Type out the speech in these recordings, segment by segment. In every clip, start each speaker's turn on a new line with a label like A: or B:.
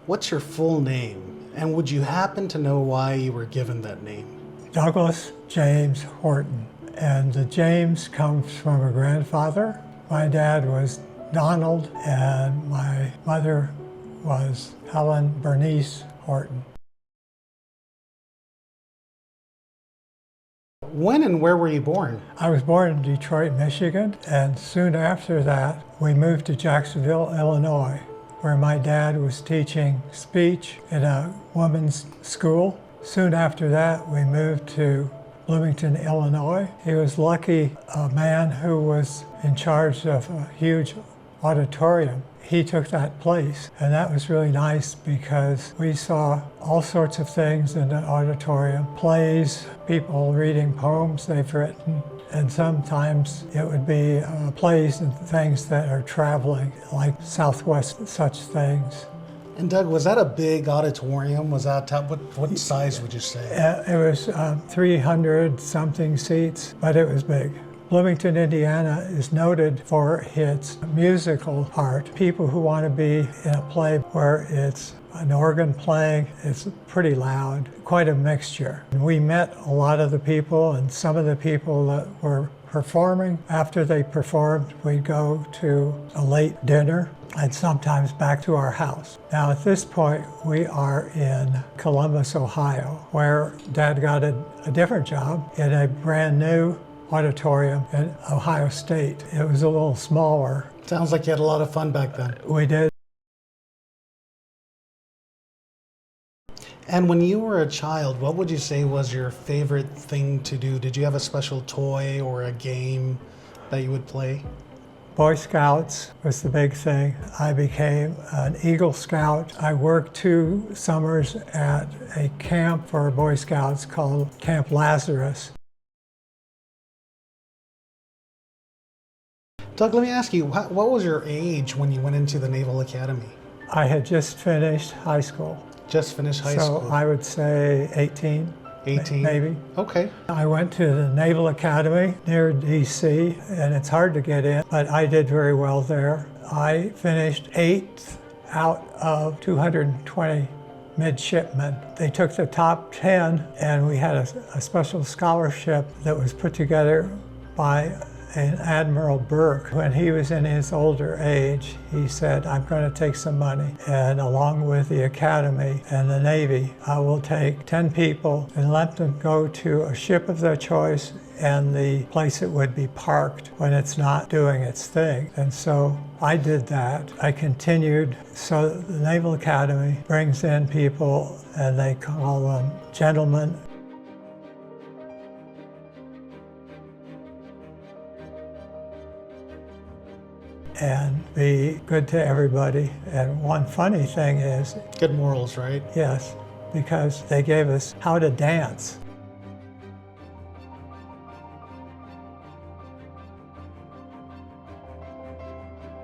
A: What's your full name? And would you happen to know why you were given that name?
B: Douglas James Horton. And the James comes from a grandfather. My dad was Donald, and my mother was Helen Bernice Horton.
A: When and where were you born?
B: I was born in Detroit, Michigan, and soon after that, we moved to Jacksonville, Illinois, where my dad was teaching speech in a women's school. Soon after that, we moved to Bloomington, Illinois. He was lucky, a man who was in charge of a huge auditorium. He took that place, and that was really nice because we saw all sorts of things in the auditorium, plays, people reading poems they've written, and sometimes it would be plays and things that are traveling, like Southwest such things.
A: And Doug, was that a big auditorium? Was that what size would you say?
B: It was 300 something seats, but it was big. Bloomington, Indiana is noted for its musical art. People who want to be in a play where it's an organ playing, it's pretty loud, quite a mixture. We met a lot of the people, and some of the people that were performing. After they performed, we'd go to a late dinner and sometimes back to our house. Now at this point, we are in Columbus, Ohio, where Dad got a different job in a brand new auditorium in Ohio State. It was a little smaller.
A: Sounds like you had a lot of fun back then.
B: We did.
A: And when you were a child, what would you say was your favorite thing to do? Did you have a special toy or a game that you would play?
B: Boy Scouts was the big thing. I became an Eagle Scout. I worked 2 summers at a camp for Boy Scouts called Camp Lazarus.
A: Doug, let me ask you, what was your age when you went into the Naval Academy?
B: I had just finished high school.
A: Just finished high school?
B: So I would say 18.
A: 18?
B: Maybe.
A: Okay.
B: I went to the Naval Academy near DC, and it's hard to get in, but I did very well there. I finished 8th out of 220 midshipmen. They took the top 10, and we had a special scholarship that was put together by an Admiral Burke. When he was in his older age, he said, I'm going to take some money, and along with the Academy and the Navy, I will take 10 people and let them go to a ship of their choice and the place it would be parked when it's not doing its thing. And so I did that. I continued. So the Naval Academy brings in people, and they call them gentlemen. And be good to everybody. And one funny thing is...
A: Good morals, right?
B: Yes, because they gave us how to dance.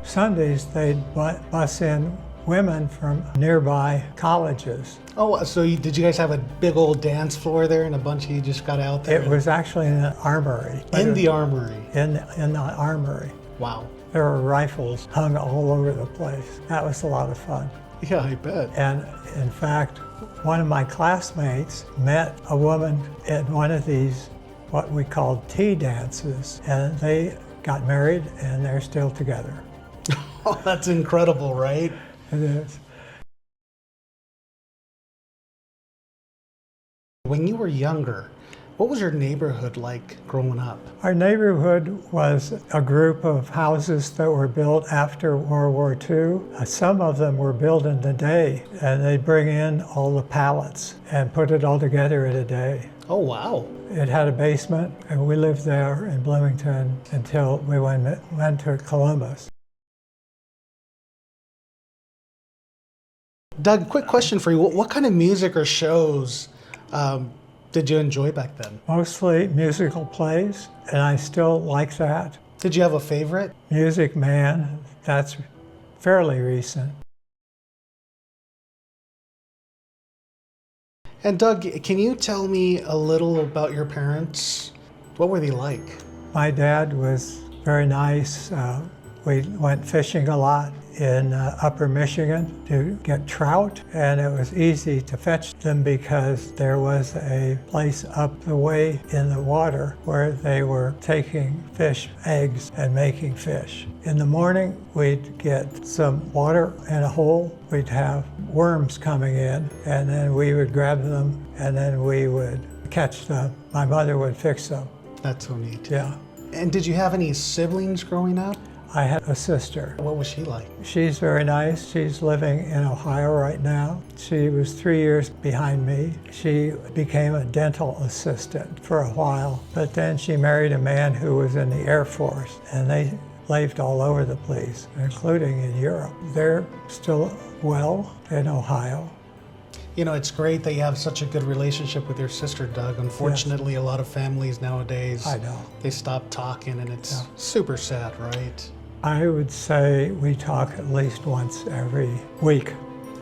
B: Sundays, they'd bus in women from nearby colleges.
A: Oh, so did you guys have a big old dance floor there and a bunch of you just got out there?
B: It was actually in the armory.
A: In the armory?
B: In the armory.
A: Wow.
B: There were rifles hung all over the place. That was a lot of fun.
A: Yeah, I bet.
B: And in fact, one of my classmates met a woman at one of these, what we called tea dances, and they got married and they're still together.
A: Oh, that's incredible, right?
B: It is.
A: When you were younger, what was your neighborhood like growing up?
B: Our neighborhood was a group of houses that were built after World War II. Some of them were built in a day, and they'd bring in all the pallets and put it all together in a day.
A: Oh, wow.
B: It had a basement, and we lived there in Bloomington until we went to Columbus.
A: Doug, quick question for you. What kind of music or shows did you enjoy back then?
B: Mostly musical plays, and I still like that.
A: Did you have a favorite?
B: Music Man, that's fairly recent.
A: And Doug, can you tell me a little about your parents? What were they like?
B: My dad was very nice, We went fishing a lot in upper Michigan to get trout, and it was easy to fetch them because there was a place up the way in the water where they were taking fish eggs and making fish. In the morning, we'd get some water in a hole. We'd have worms coming in, and then we would grab them, and then we would catch them. My mother would fix them.
A: That's so neat.
B: Yeah.
A: And did you have any siblings growing up?
B: I had a sister.
A: What was she like?
B: She's very nice. She's living in Ohio right now. She was 3 years behind me. She became a dental assistant for a while, but then she married a man who was in the Air Force, and they lived all over the place, including in Europe. They're still well in Ohio.
A: You know, it's great that you have such a good relationship with your sister, Doug. Unfortunately, a lot of families nowadays,
B: I know.
A: they stop talking, and it's super sad, right?
B: I would say we talk at least once every week.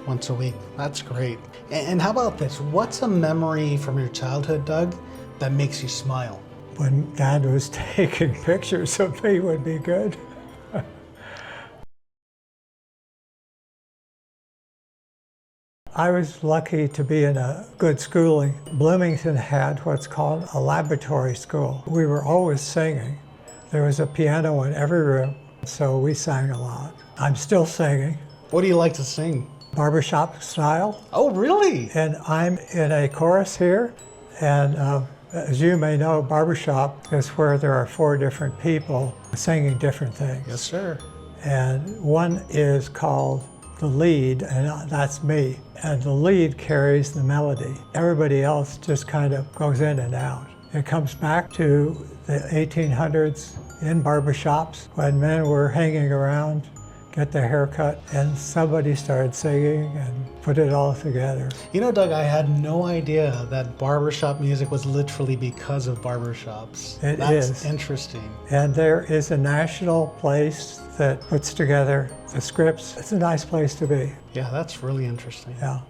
A: Once a week. That's great. And how about this? What's a memory from your childhood, Doug, that makes you smile?
B: When Dad was taking pictures of me would be good. I was lucky to be in a good schooling. Bloomington had what's called a laboratory school. We were always singing. There was a piano in every room, so we sang a lot. I'm still singing.
A: What do you like to sing?
B: Barbershop style.
A: Oh, really?
B: And I'm in a chorus here, and as you may know, barbershop is where there are 4 different people singing different things.
A: Yes, sir.
B: And one is called the lead, and that's me. And the lead carries the melody. Everybody else just kind of goes in and out. It comes back to the 1800s in barbershops when men were hanging around, get their hair cut, and somebody started singing and put it all together.
A: You know, Doug, I had no idea that barbershop music was literally because of barbershops. That's interesting.
B: And there is a national place that puts together the scripts. It's a nice place to be.
A: Yeah, that's really interesting.
B: Yeah.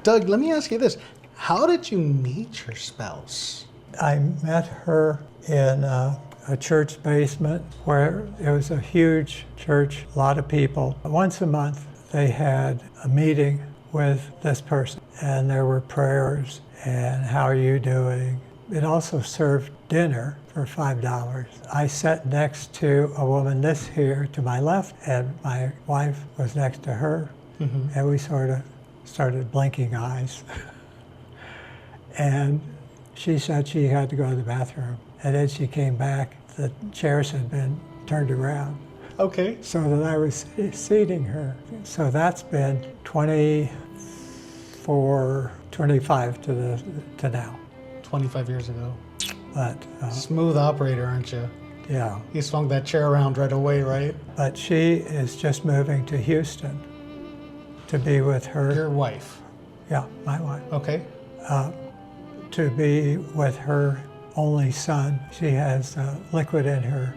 A: Doug, let me ask you this. How did you meet your spouse?
B: I met her in a church basement where it was a huge church, a lot of people. Once a month, they had a meeting with this person, and there were prayers and how are you doing? It also served dinner for $5. I sat next to a woman this here to my left, and my wife was next to her, and we sort of started blinking eyes. And she said she had to go to the bathroom. And then she came back, the chairs had been turned around.
A: Okay.
B: So that I was seating her. So that's been 25 to now.
A: 25 years ago.
B: But
A: smooth operator, aren't you?
B: Yeah.
A: You swung that chair around right away, right?
B: But she is just moving to Houston to be with her.
A: Your wife?
B: Yeah, my wife.
A: Okay.
B: To be with her only son. She has liquid in her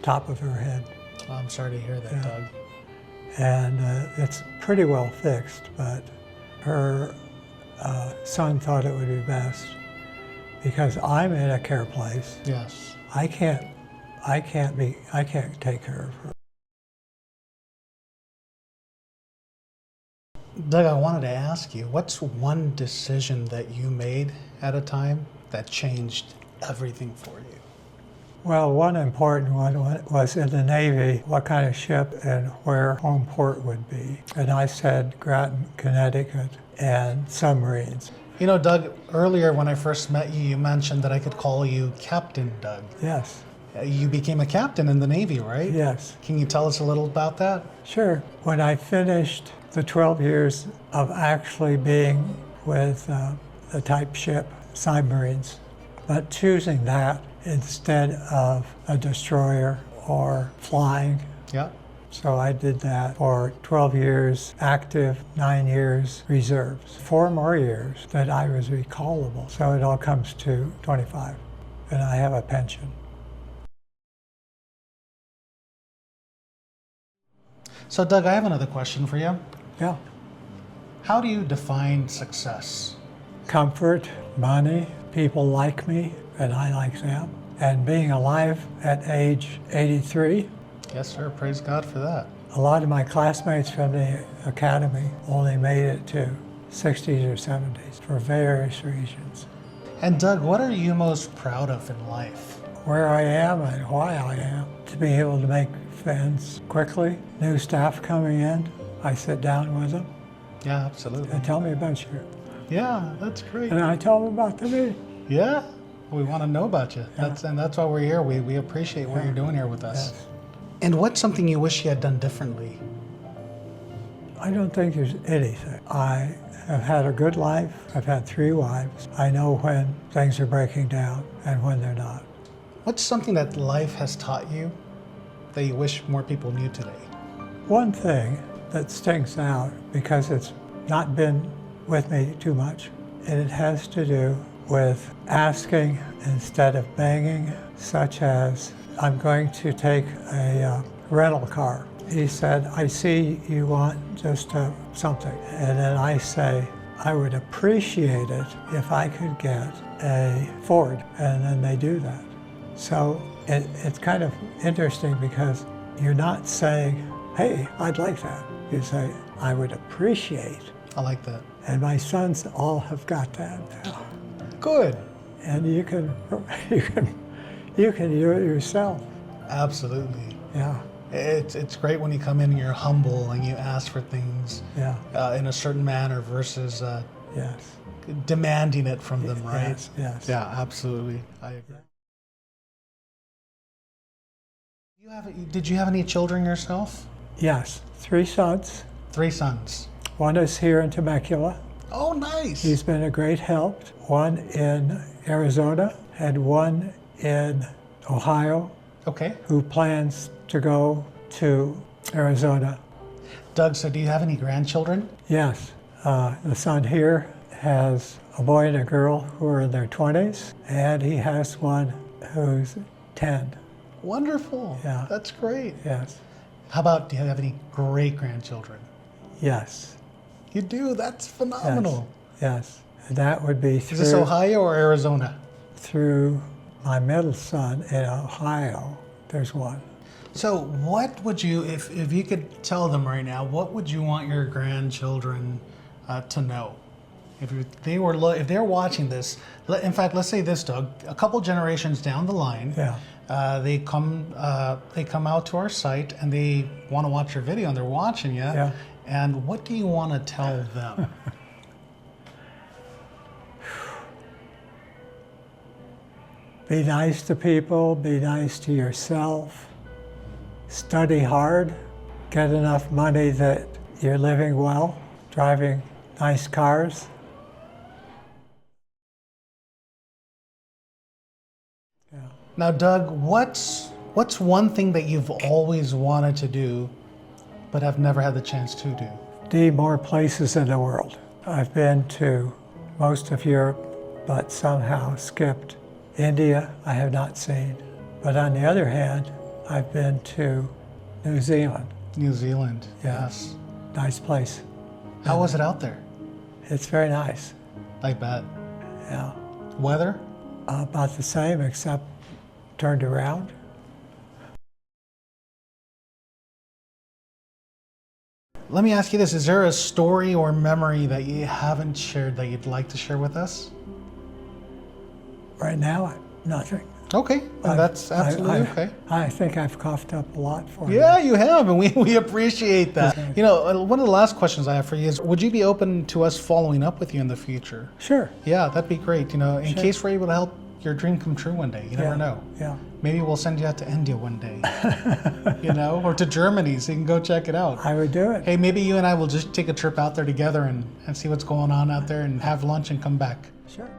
B: top of her head.
A: Oh, I'm sorry to hear that, Doug.
B: And it's pretty well fixed, but her son thought it would be best because I'm in a care place.
A: Yes.
B: I can't take care of her.
A: Doug, I wanted to ask you, what's one decision that you made at a time that changed everything for you?
B: Well, one important one was in the Navy, what kind of ship and where home port would be. And I said Groton, Connecticut, and submarines.
A: You know, Doug, earlier when I first met you, you mentioned that I could call you Captain Doug.
B: Yes.
A: You became a captain in the Navy, right?
B: Yes.
A: Can you tell us a little about that?
B: Sure. When I finished the 12 years of actually being with the type ship submarines, but choosing that instead of a destroyer or flying.
A: Yeah.
B: So I did that for 12 years active, 9 years reserves, 4 more years that I was recallable. So it all comes to 25, and I have a pension.
A: So Doug, I have another question for you.
B: Yeah.
A: How do you define success?
B: Comfort, money, people like me, and I like them. And being alive at age 83,
A: Yes, sir. Praise God for that.
B: a lot of my classmates from the academy only made it to 60s or 70s for various reasons.
A: And Doug, what are you most proud of in life?
B: Where I am and why I am. To be able to make friends quickly, new staff coming in, I sit down with them
A: Yeah, absolutely.
B: and tell me about you.
A: Yeah, that's great.
B: And I tell them about the me.
A: Yeah, we want to know about you. That's why we're here. We appreciate what you're doing here with us.
B: Yes.
A: And what's something you wish you had done differently?
B: I don't think there's anything. I have had a good life. I've had 3 wives. I know when things are breaking down and when they're not.
A: What's something that life has taught you that you wish more people knew today?
B: One thing that stinks out, because it's not been with me too much, and it has to do with asking instead of begging, such as, I'm going to take a rental car. He said, I see you want just something. And then I say, I would appreciate it if I could get a Ford. And then they do that. So it's kind of interesting because you're not saying, hey, I'd like that. You say, I would appreciate.
A: I like that.
B: And my sons all have got that now.
A: Good.
B: And you can do it yourself.
A: Absolutely.
B: Yeah,
A: It's great when you come in and you're humble and you ask for things
B: yeah,
A: in a certain manner versus
B: yes.
A: demanding it from them, right?
B: Yes, yes.
A: Yeah, absolutely. I agree. Did you have any children yourself?
B: Yes, 3 sons.
A: 3 sons.
B: One is here in Temecula.
A: Oh, nice.
B: He's been a great help. One in Arizona and one in Ohio,
A: Okay.
B: who plans to go to Arizona.
A: Doug, so do you have any grandchildren?
B: Yes, the son here has a boy and a girl who are in their 20s, and he has one who's 10.
A: Wonderful.
B: Yeah.
A: That's great.
B: Yes,
A: How about, do you have any great-grandchildren?
B: yes,
A: You do? That's phenomenal.
B: yes. And that would be
A: Is this Ohio or Arizona?
B: through my middle son in Ohio. There's one.
A: So what would you, if you could tell them right now, what would you want your grandchildren to know? If they're watching this, in fact, let's say this, Doug, a couple generations down the line,
B: Yeah.
A: they come out to our site and they want to watch your video and they're watching you.
B: Yeah.
A: And what do you want to tell them?
B: Be nice to people, be nice to yourself, study hard, get enough money that you're living well, driving nice cars. Yeah.
A: Now, Doug, what's one thing that you've always wanted to do but have never had the chance to do?
B: See more places in the world. I've been to most of Europe, but somehow skipped India. I have not seen. But on the other hand, I've been to New Zealand.
A: New Zealand.
B: Yeah.
A: Yes.
B: Nice place.
A: How was it out there?
B: It's very nice.
A: I bet.
B: Yeah.
A: Weather?
B: About the same, except turned around.
A: Let me ask you this. Is there a story or memory that you haven't shared that you'd like to share with us?
B: Right now, nothing.
A: Okay. Well, that's absolutely
B: I've-
A: okay.
B: I think I've coughed up a lot for you.
A: Yeah, you have, and we appreciate that. You know, one of the last questions I have for you is, would you be open to us following up with you in the future?
B: Sure.
A: Yeah, that'd be great. You know, in
B: Sure.
A: case we're able to help your dream come true one day. You never
B: Yeah.
A: know.
B: Yeah.
A: Maybe we'll send you out to India one day, you know, or to Germany so you can go check it out.
B: I would do it.
A: Hey, maybe you and I will just take a trip out there together and see what's going on out there and have lunch and come back.
B: Sure.